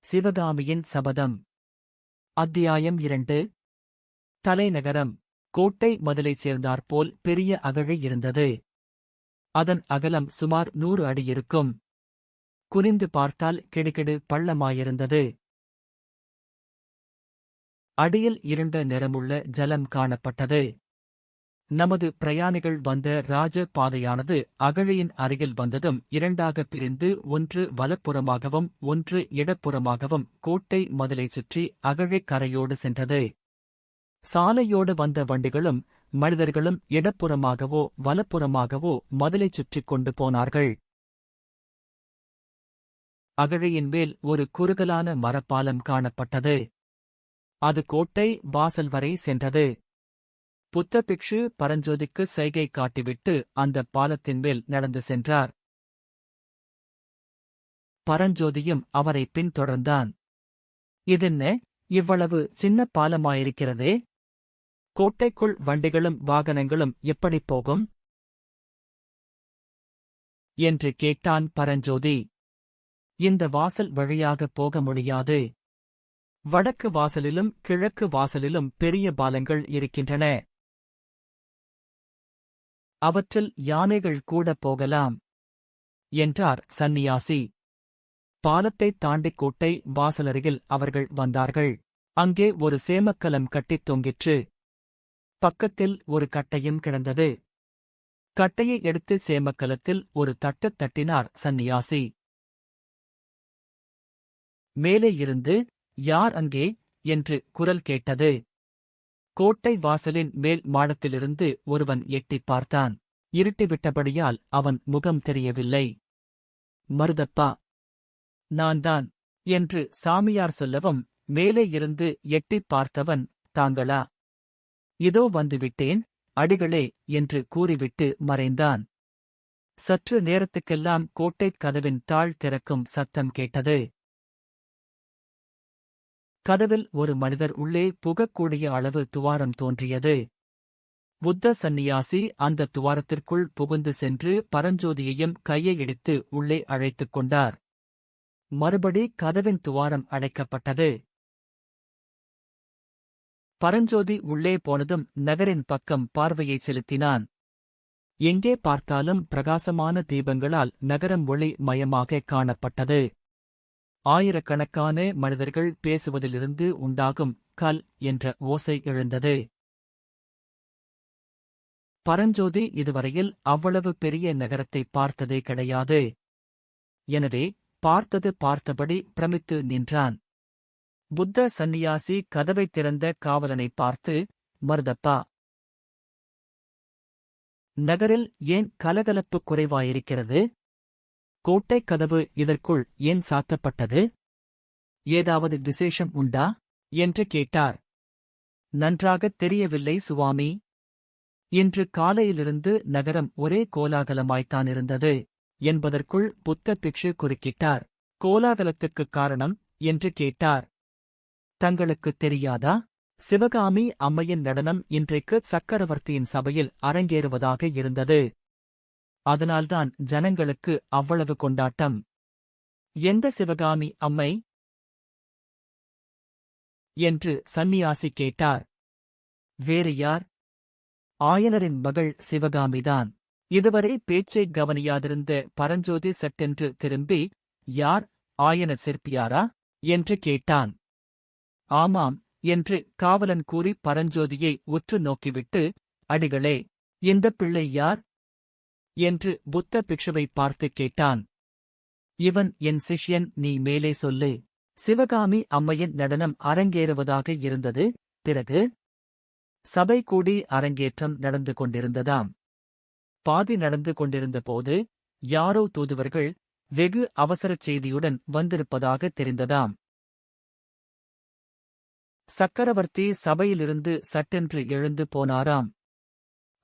சிவகாமியின் சபதம். அத்தியாயம் 2. தலைநகரம். கோட்டை மதிலைச் சேர்ந்தாற்போல் பெரிய அகழி இருந்தது. அதன் அகலம் சுமார் 100 அடி இருக்கும். குனிந்து பார்த்தால் கிடுகிடு பள்ளமாயிருந்தது. அடியில் இருண்ட நிறமுள்ள ஜலம் காணப்பட்டது. நமது பிரயாணிகள் வந்த ராஜ பாதையானது அகழியின் அருகில் வந்ததும் இரண்டாகப் பிரிந்து ஒன்று வலப்புறமாகவும் ஒன்று இடப்புறமாகவும் கோட்டை மதிலைச் சுற்றி அகழிக் கரையோடு சென்றது. சாலையோடு வந்த வண்டிகளும் மனிதர்களும் இடப்புறமாகவோ வலப்புறமாகவோ மதிலைச் சுற்றிக் கொண்டு போனார்கள். அகழியின் மேல் ஒரு குறுகலான மரப்பாலம் காணப்பட்டது. அது கோட்டை வாசல் வரை சென்றது. புத்த பிக்ஷு பரஞ்சோதிக்கு சைகை காட்டிவிட்டு அந்த பாலத்தின் மேல் நடந்து சென்றார். பரஞ்சோதியும் அவரை பின்தொடர்ந்தான். இதென்ன, இவ்வளவு சின்ன பாலமாயிருக்கிறதே? கோட்டைக்குள் வண்டிகளும் வாகனங்களும் எப்படிப் போகும் என்று கேட்டான் பரஞ்சோதி. இந்த வாசல் வழியாகப் போக முடியாது. வடக்கு வாசலிலும் கிழக்கு வாசலிலும் பெரிய பாலங்கள் இருக்கின்றன. அவற்றில் யானைகள் கூட போகலாம் என்றார் சந்நியாசி. பாலத்தைத் தாண்டிக் கோட்டை வாசலருகில் அவர்கள் வந்தார்கள். அங்கே ஒரு சேமக்கலம் கட்டித் தொங்கிற்று. பக்கத்தில் ஒரு கட்டையும் கிடந்தது. கட்டையை எடுத்து சேமக்கலத்தில் ஒரு தட்டத் தட்டினார் சந்நியாசி. மேலே இருந்து, யார் அங்கே என்று குரல் கேட்டது. கோட்டை வாசலின் மேல் மாடத்திலிருந்து ஒருவன் எட்டிப் பார்த்தான். இருட்டிவிட்டபடியால் அவன் முகம் தெரியவில்லை. மருதப்பா, நான்தான் என்று சாமியார் சொல்லவும், மேலே இருந்து எட்டிப் பார்த்தவன், தாங்களா? இதோ வந்துவிட்டேன் அடிகளே என்று கூறிவிட்டு மறைந்தான். சற்று நேரத்துக்கெல்லாம் கோட்டைக் கதவின் தாழ் திறக்கும் சத்தம் கேட்டது. கதவில் ஒரு மனிதர் உள்ளே புகக்கூடிய அளவு துவாரம் தோன்றியது. புத்த சந்நியாசி அந்த துவாரத்திற்குள் புகுந்து சென்று பரஞ்சோதியையும் கையை இடித்து உள்ளே அழைத்துக் கொண்டார். மறுபடி கதவின் துவாரம் அடைக்கப்பட்டது. பரஞ்சோதி உள்ளே போனதும் நகரின் பக்கம் பார்வையை செலுத்தினான். எங்கே பார்த்தாலும் பிரகாசமான தீபங்களால் நகரம் ஒளி மயமாக காணப்பட்டது. ஆயிரக்கணக்கான மனிதர்கள் பேசுவதிலிருந்து உண்டாகும் கல் என்ற ஓசை எழுந்தது. பரஞ்சோதி இதுவரையில் அவ்வளவு பெரிய நகரத்தை பார்த்ததே கிடையாது. எனவே பார்த்தது பார்த்தபடி பிரமித்து நின்றான். புத்த சந்நியாசி கதவைத் திறந்த காவலனை பார்த்து, மருதப்பா, நகரில் ஏன் கலகலப்பு குறைவாயிருக்கிறது? கோட்டைக் கதவு இதற்குள் ஏன் சாத்தப்பட்டது? ஏதாவது விசேஷம் உண்டா என்று கேட்டார். நன்றாகத் தெரியவில்லை சுவாமி. இன்று காலையிலிருந்து நகரம் ஒரே கோலாகலமாய்த்தானிருந்தது என்பதற்குள் புத்த பிக்ஷு குறுக்கிட்டார். கோலாகலத்துக்குக் காரணம் என்று கேட்டார். தங்களுக்குத் தெரியாதா? சிவகாமி அம்மையின் நடனம் இன்றைக்கு சக்கரவர்த்தியின் சபையில் அரங்கேறுவதாக இருந்தது. அதனால்தான் ஜனங்களுக்கு அவ்வளவு கொண்டாட்டம். எந்த சிவகாமி அம்மை என்று சந்நியாசி கேட்டார். வேறு யார்? ஆயனரின் மகள் சிவகாமிதான். இதுவரை பேச்சைக் கவனியாதிருந்த பரஞ்சோதி சட்டென்று திரும்பி, யார், ஆயனர் சிற்பியாரா என்று கேட்டான். ஆமாம் என்று காவலன் கூறி பரஞ்சோதியை உற்று நோக்கிவிட்டு, அடிகளே, இந்தப் பிள்ளை யார் என்று புத்த பிக்ஷுவை பார்த்துக் கேட்டான். இவன் என் சிஷ்யன், நீ மேலே சொல்லு. சிவகாமி அம்மையின் நடனம் அரங்கேறுவதாக இருந்தது. பிறகு சபை கூடி அரங்கேற்றம் நடந்து கொண்டிருந்ததாம். பாதி நடந்து கொண்டிருந்தபோது யாரோ தூதுவர்கள் வெகு அவசரச் செய்தியுடன் வந்திருப்பதாக தெரிந்ததாம். சக்கரவர்த்தி சபையிலிருந்து சட்டென்று எழுந்து போனாராம்.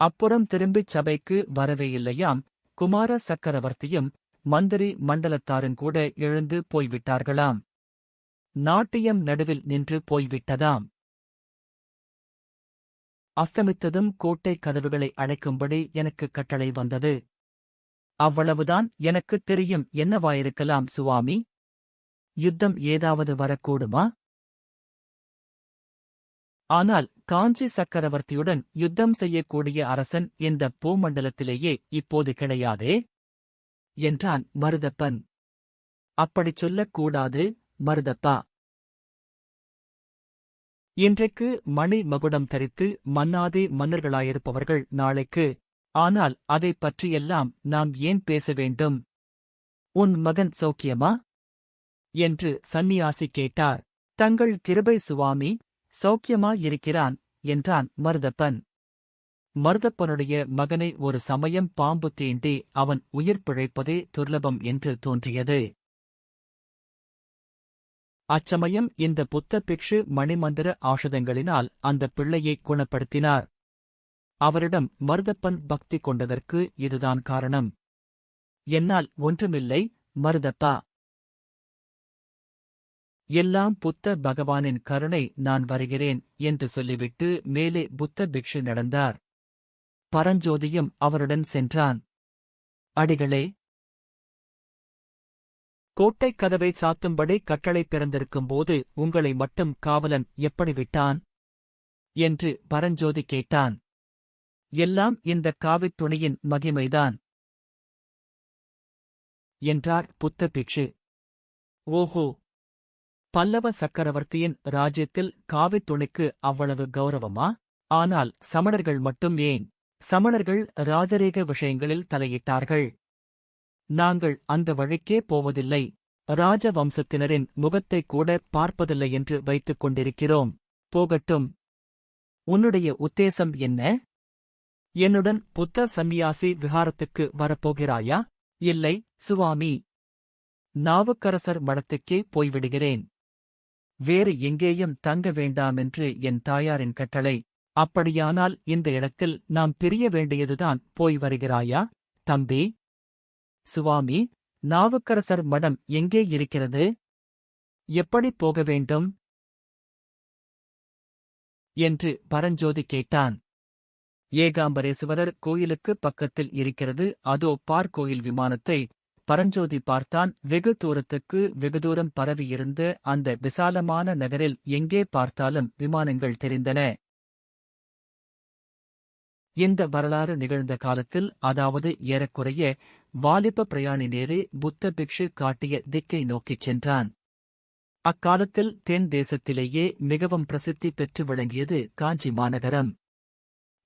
அப்புறம் திரும்பிச் சபைக்கு வரவே இல்லையாம். குமார சக்கரவர்த்தியும் மந்திரி மண்டலத்தாரும் கூட எழுந்து போய்விட்டார்களாம். நாட்டியம் நடுவில் நின்று போய்விட்டதாம். அஸ்தமித்ததும் கோட்டைக் கதவுகளை அடைக்கும்படி எனக்கு கட்டளை வந்தது. அவ்வளவுதான் எனக்குத் தெரியும். என்னவாயிருக்கலாம் சுவாமி? யுத்தம் ஏதாவது வரக்கூடுமா? ஆனால் காஞ்சி சக்கரவர்த்தியுடன் யுத்தம் செய்யக்கூடிய அரசன் இந்த பூமண்டலத்திலேயே இப்போது கிடையாதே? என்றான் மருதப்பன். அப்படிச் சொல்லக் கூடாது, மருதப்பா. இன்றைக்கு மணி மகுடம் தரித்து மன்னாதே மன்னர்களாயிருப்பவர்கள் நாளைக்கு. ஆனால் அதைப் பற்றியெல்லாம் நாம் ஏன் பேச வேண்டும்? உன் மகன் சௌக்கியமா? என்று சந்நியாசி கேட்டார். தங்கள் கிருபை சுவாமி, சௌக்கியமா இருக்கிறான் என்றான் மருதப்பன். மருதப்பனுடைய மகனை ஒரு சமயம் பாம்பு தீண்டி அவன் உயிர் பிழைப்பதே துர்லபம் என்று தோன்றியது. அச்சமயம் இந்த புத்த பிக்ஷு மணிமந்திர ஆஷதங்களினால் அந்த பிள்ளையை குணப்படுத்தினார். அவரிடம் மருதப்பன் பக்தி கொண்டதற்கு இதுதான் காரணம். என்னால் ஒன்றுமில்லை, மருதப்பா. எல்லாம் புத்த பகவானின் கருணை, நான் வருகிறேன் என்று சொல்லிவிட்டு மேலே புத்த பிக்ஷு நடந்தார். பரஞ்சோதியும் அவருடன் சென்றான். அடிகளே, கோட்டைக் கதவை சாத்தும்படி கட்டளை பிறந்திருக்கும்போது உங்களை மட்டும் காவலன் எப்படி விட்டான்? என்று பரஞ்சோதி கேட்டான். எல்லாம் இந்தக் காவித் துணியின் மகிமைதான் என்றார் புத்த பிக்ஷு. ஓஹோ, பல்லவ சக்கரவர்த்தியின் ராஜ்யத்தில் காவித் துணிக்கு அவ்வளவு கௌரவமா? ஆனால் சமணர்கள் மட்டும் ஏன்? சமணர்கள் ராஜரீக விஷயங்களில் தலையிட்டார்கள். நாங்கள் அந்த வழிக்கே போவதில்லை. ராஜவம்சத்தினரின் முகத்தைக் கூட பார்ப்பதில்லை என்று வைத்துக் கொண்டிருக்கிறோம். போகட்டும். உன்னுடைய உத்தேசம் என்ன? என்னுடன் புத்த சந்நியாசி விஹாரத்துக்கு வரப்போகிறாயா? இல்லை, சுவாமி. நாவுக்கரசர் மடத்துக்கே போய்விடுகிறேன். வேறு எங்கேயும் தங்க வேண்டாமென்று என் தாயாரின் கட்டளை. அப்படியானால் இந்த இடத்தில் நாம் பிரிய வேண்டியதுதான். போய் வருகிறாயா, தம்பி? சுவாமி, நாவுக்கரசர் மடம் எங்கே இருக்கிறது? எப்படிப் போக வேண்டும்? என்று பரஞ்சோதி கேட்டான். ஏகாம்பரேசுவரர் கோயிலுக்குப் பக்கத்தில் இருக்கிறது. அதோ பார் கோயில் விமானத்தை. பரஞ்சோதி பார்த்தான். வெகு தூரம் பரவியிருந்த அந்த விசாலமான நகரில் எங்கே பார்த்தாலும் விமானங்கள் தெரிந்தன. இந்த வரலாறு நிகழ்ந்த காலத்தில், அதாவது ஏறக்குறைய வாலிப பிரயாணி நேரே புத்த பிக்ஷு காட்டிய திக்கை நோக்கிச் சென்றான். அக்காலத்தில் தென் தேசத்திலேயே மிகவும் பிரசித்தி பெற்று விளங்கியது காஞ்சி மாநகரம்.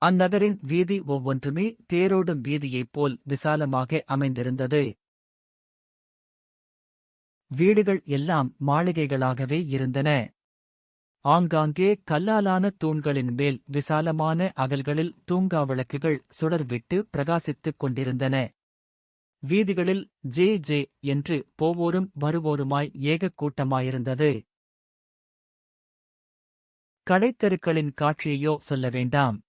அந்நகரின் வீதி ஒவ்வொன்றுமே தேரோடும் வீதியைப் போல் விசாலமாக அமைந்திருந்தது. வீடுகள் எல்லாம் மாளிகைகளாகவே இருந்தன. ஆங்காங்கே கல்லாலான தூண்களின் மேல் விசாலமான அகல்களில் தூங்கா விளக்குகள் சுடர்விட்டு பிரகாசித்துக் கொண்டிருந்தன. வீதிகளில் ஜே ஜே என்று போவோரும் வருவோருமாய் ஏகக் கூட்டமாயிருந்தது. கடைத்தெருக்களின் காட்சியையோ சொல்ல வேண்டாம்.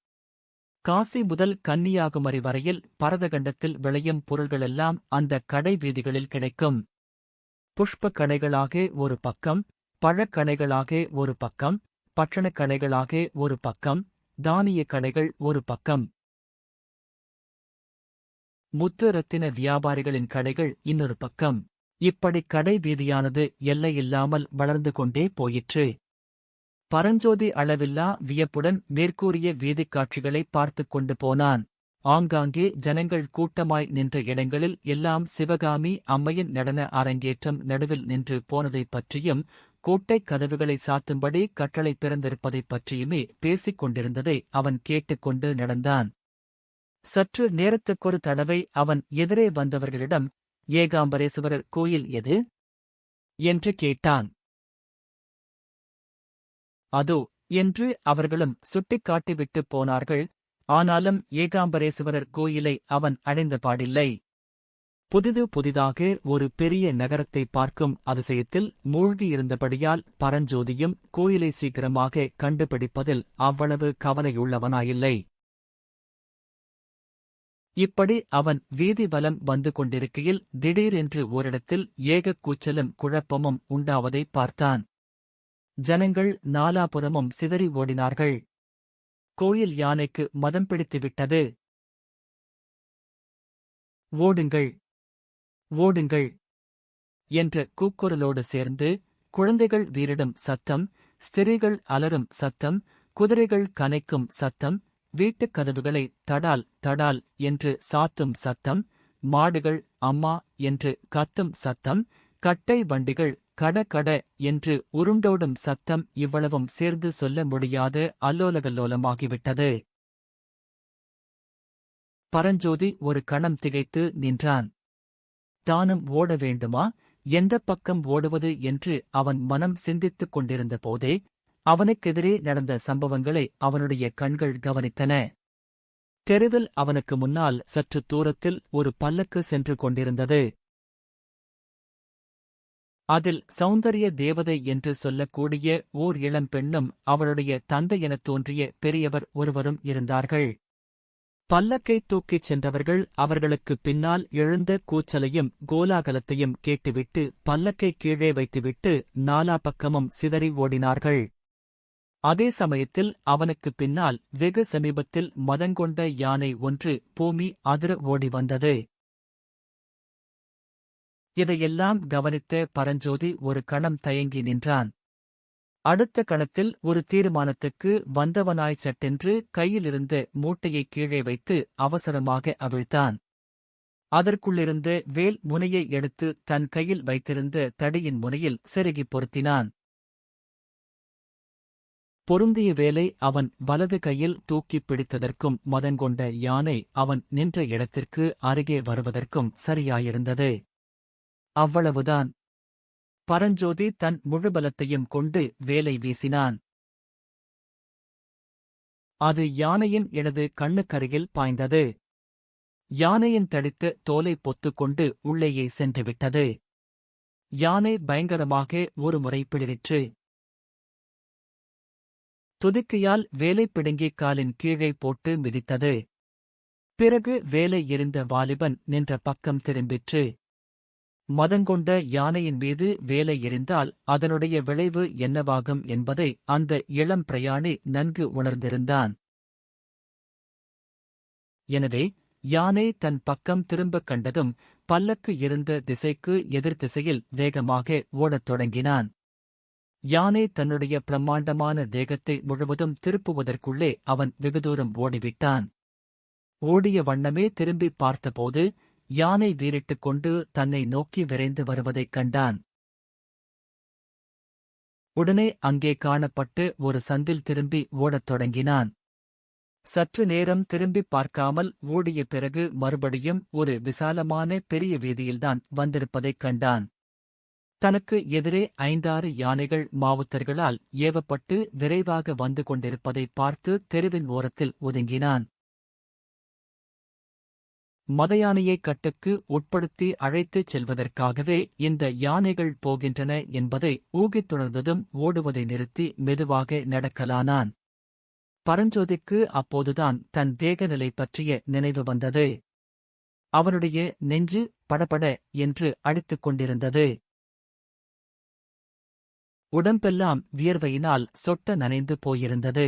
காசி முதல் கன்னியாகுமரி வரையில் பரதகண்டத்தில் விளையும் பொருள்களெல்லாம் அந்த கடை வீதிகளில் கிடைக்கும். புஷ்பக் கடைகளாக ஒரு பக்கம், பழக்கடைகளாக ஒரு பக்கம், பட்டணக் கடைகளாக ஒரு பக்கம், தானியக் கடைகள் ஒரு பக்கம், முத்து ரத்தின வியாபாரிகளின் கடைகள் இன்னொரு பக்கம். இப்படி கடை வீதியானது எல்லையில்லாமல் வளர்ந்து கொண்டே போயிற்று. பரஞ்சோதி அளவில்லா வியப்புடன் மேற்கூறிய வீதிக் காட்சிகளை பார்த்துக் கொண்டு போனான். ஆங்காங்கே ஜனங்கள் கூட்டமாய் நின்ற இடங்களில் எல்லாம் சிவகாமி அம்மையின் நடன அரங்கேற்றம் நடுவில் நின்று போனதைப் பற்றியும், கோட்டைக் கதவுகளை சாத்தும்படி கட்டளை பிறந்திருப்பதைப் பற்றியுமே பேசிக் கொண்டிருந்ததை அவன் கேட்டுக்கொண்டு நடந்தான். சற்று நேரத்துக்கொரு தடவை அவன் எதிரே வந்தவர்களிடம், ஏகாம்பரேசுவரர் கோயில் எது? என்று கேட்டான். அதோ என்று அவர்களும் சுட்டிக்காட்டிவிட்டுப் போனார்கள். ஆனாலும் ஏகாம்பரேசுவரர் கோயிலை அவன் அடைந்தபாடில்லை. புதிதாக ஒரு பெரிய நகரத்தை பார்க்கும் அதிசயத்தில் மூழ்கியிருந்தபடியால் பரஞ்சோதியும் கோயிலை சீக்கிரமாக கண்டுபிடிப்பதில் அவ்வளவு கவலையுள்ளவனாயில்லை. இப்படி அவன் வீதி வலம் வந்து கொண்டிருக்கையில் திடீரென்று ஓரிடத்தில் ஏகக் கூச்சலும் குழப்பமும் உண்டாவதைப் பார்த்தான். ஜனங்கள் நாலாபுறமும் சிதறி ஓடினார்கள். கோயில் யானைக்கு மதம் பிடித்துவிட்டது. ஓடுங்கள், ஓடுங்கள் என்ற கூக்குரலோடு சேர்ந்து குழந்தைகள் வீரிடும் சத்தம், ஸ்திரீகள் அலறும் சத்தம், குதிரைகள் கனைக்கும் சத்தம், வீட்டுக் கதவுகளை தடால் தடால் என்று சாத்தும் சத்தம், மாடுகள் அம்மா என்று கத்தும் சத்தம், கட்டை வண்டிகள் கட கட என்று உருண்டோடும் சத்தம் இவ்வளவும் சேர்ந்து சொல்ல முடியாத அல்லோலகல்லோலமாகிவிட்டது. பரஞ்சோதி ஒரு கணம் திகைத்து நின்றான். தானும் ஓட வேண்டுமா, எந்தப் பக்கம் ஓடுவது என்று அவன் மனம் சிந்தித்துக் கொண்டிருந்த போதே அவனுக்கெதிரே நடந்த சம்பவங்களை அவனுடைய கண்கள் கவனித்தன. தெருவில் அவனுக்கு முன்னால் சற்று தூரத்தில் ஒரு பல்லக்கு சென்று கொண்டிருந்தது. அதில் சௌந்தரிய தேவதை என்று சொல்லக்கூடிய ஓர் இளம் பெண்ணும் அவளுடைய தந்தை எனத் தோன்றிய பெரியவர் ஒருவரும் இருந்தார்கள். பல்லக்கை தூக்கிச் சென்றவர்கள் அவர்களுக்குப் பின்னால் எழுந்த கூச்சலையும் கோலாகலத்தையும் கேட்டுவிட்டு பல்லக்கை கீழே வைத்துவிட்டு நாலா பக்கமும் சிதறி ஓடினார்கள். அதே சமயத்தில் அவனுக்குப் பின்னால் வெகு சமீபத்தில் மதங்கொண்ட யானை ஒன்று பூமி அதிர ஓடி வந்தது. இதையெல்லாம் கவனித்த பரஞ்சோதி ஒரு கணம் தயங்கி நின்றான். அடுத்த கணத்தில் ஒரு தீர்மானத்துக்கு வந்தவனாய் சட்டென்று கையிலிருந்த மூட்டையை கீழே வைத்து அவசரமாக அவிழ்த்தான். அதற்குள்ளிருந்த வேல் முனையை எடுத்து தன் கையில் வைத்திருந்த தடியின் முனையில் செருகிப் பொருத்தினான். பொருந்திய வேலை அவன் வலது கையில் தூக்கிப் பிடித்ததற்கும் மதங்கொண்ட யானை அவன் நின்ற இடத்திற்கு அருகே வருவதற்கும் சரியாயிருந்தது. அவ்வளவுதான். பரஞ்சோதி தன் முழுபலத்தையும் கொண்டு வேலை வீசினான். அது யானையின் இடது கண்ணுக்கருகில் பாய்ந்தது. யானையின் தடித்த தோலை பொத்துக்கொண்டு உள்ளேயே சென்றுவிட்டது. யானை பயங்கரமாக ஒருமுறை பிளிரிற்று. துதிக்கையால் வேலை பிடுங்கிக் காலின் கீழே போட்டு மிதித்தது. பிறகு வேலை எறிந்த வாலிபன் நின்ற பக்கம் திரும்பிற்று. மதங்கொண்ட யானையின் மீது வேலை எறிந்தால் அதனுடைய விளைவு என்னவாகும் என்பதை அந்த இளம் பிரயாணி நன்கு உணர்ந்திருந்தான். எனவே யானை தன் பக்கம் திரும்பக் கண்டதும் பல்லக்கு இருந்த திசைக்கு எதிர் திசையில் வேகமாக ஓடத் தொடங்கினான். யானை தன்னுடைய பிரம்மாண்டமான தேகத்தை முழுவதும் திருப்புவதற்குள்ளே அவன் வெகுதூரம் ஓடிவிட்டான். ஓடிய வண்ணமே திரும்பிப் பார்த்தபோது யானை வீறிட்டுக் கொண்டு தன்னை நோக்கி விரைந்து வருவதைக் கண்டான். உடனே அங்கே காணப்பட்டு ஒரு சந்தில் திரும்பி ஓடத் தொடங்கினான். சற்று நேரம் திரும்பிப் பார்க்காமல் ஓடிய பிறகு மறுபடியும் ஒரு விசாலமான பெரிய வீதியில்தான் வந்திருப்பதைக் கண்டான். தனக்கு எதிரே 5-6 யானைகள் மாவுத்தர்களால் ஏவப்பட்டு விரைவாக வந்து கொண்டிருப்பதைப் பார்த்து தெருவின் ஓரத்தில் ஒதுங்கினான். மதயானையை கட்டுக்கு உட்படுத்தி அழைத்துச் செல்வதற்காகவே இந்த யானைகள் போகின்றன என்பதை ஊகித்துணர்ந்ததும் ஓடுவதை நிறுத்தி மெதுவாக நடக்கலானான். பரஞ்சோதிக்கு அப்போதுதான் தன் தேகநிலை பற்றிய நினைவு வந்தது. அவனுடைய நெஞ்சு படபட என்று அடித்துக் கொண்டிருந்தது. உடம்பெல்லாம் வியர்வையினால் சொட்ட நனைந்து போயிருந்தது.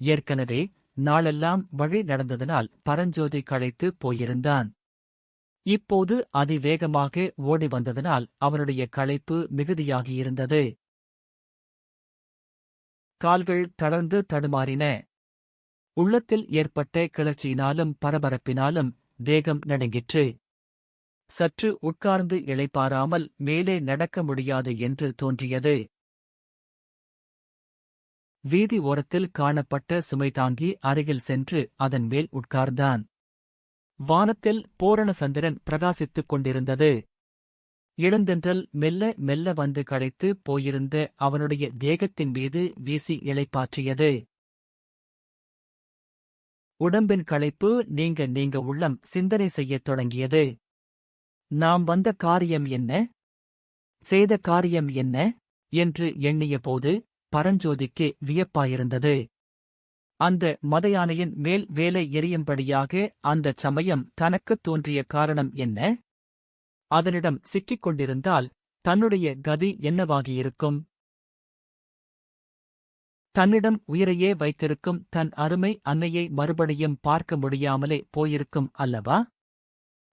ஏற்கனவே நாளெல்லாம் வழி நடந்ததனால் பரஞ்சோதி களைத்து போயிருந்தான். இப்போது அதிவேகமாக ஓடி வந்ததனால் அவனுடைய களைப்பு மிகுதியாகியிருந்தது. கால்கள் தளர்ந்து தடுமாறின. உள்ளத்தில் ஏற்பட்ட கிளர்ச்சியினாலும் பரபரப்பினாலும் தேகம் நடுங்கிற்று. சற்று உட்கார்ந்து இளைப்பாறாமல் மேலே நடக்க முடியாது என்று தோன்றியது. வீதி ஓரத்தில் காணப்பட்ட சுமைதாங்கி அருகில் சென்று அதன் மேல் உட்கார்ந்தான். வானத்தில் பூரண சந்திரன் பிரகாசித்துக் கொண்டிருந்தது. இளந்தென்றல் மெல்ல மெல்ல வந்து களைத்து போயிருந்த அவனுடைய தேகத்தின் மீது வீசி இளைப்பாற்றியது. உடம்பின் களைப்பு நீங்க உள்ளம் சிந்தனை செய்யத் தொடங்கியது. நாம் வந்த காரியம் என்ன, செய்த காரியம் என்ன என்று எண்ணியபோது பரஞ்சோதிக்கு வியப்பாயிருந்தது. அந்த மதயானையின் மேல் வேலை எரியும்படியாக அந்தச் சமயம் தனக்குத் தோன்றிய காரணம் என்ன? அதனிடம் சிக்கிக் கொண்டிருந்தால் தன்னுடைய கதி என்னவாகியிருக்கும்? தன்னிடம் உயிரையே வைத்திருக்கும் தன் அருமை அன்னையை மறுபடியும் பார்க்க முடியாமலே போயிருக்கும் அல்லவா?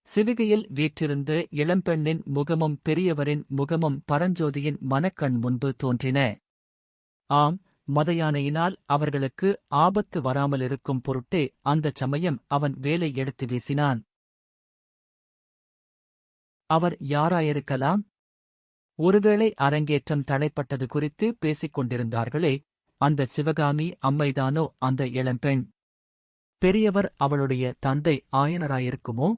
சிவிகையில் வீற்றிருந்த இளம்பெண்ணின் முகமும் பெரியவரின் முகமும் பரஞ்சோதியின் மனக்கண் முன்பு தோன்றின. ஆம், மதயானையினால் அவர்களுக்கு ஆபத்து வராமலிருக்கும் பொருட்டே அந்தச் சமயம் அவன் வேலை எடுத்து வீசினான். அவர் யாராயிருக்கலாம்? ஒருவேளை அரங்கேற்றம் தடைப்பட்டது குறித்து பேசிக் கொண்டிருந்தார்களே, அந்தச் சிவகாமி அம்மைதானோ அந்த இளம்பெண்? பெரியவர் அவளுடைய தந்தை ஆயனராயிருக்குமோ?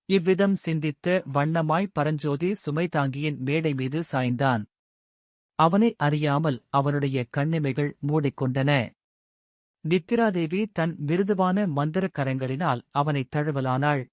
இவ்விதம் சிந்தித்த வண்ணமாய் பரஞ்சோதி சுமைதாங்கியின் மேடை மீது சாய்ந்தான். அவனை அறியாமல் அவனுடைய கண்ணிமைகள் மூடிக்கொண்டன. நித்திராதேவி தன் மிருதுவான மந்திரக் கரங்களினால் அவனைத் தழுவலானாள்.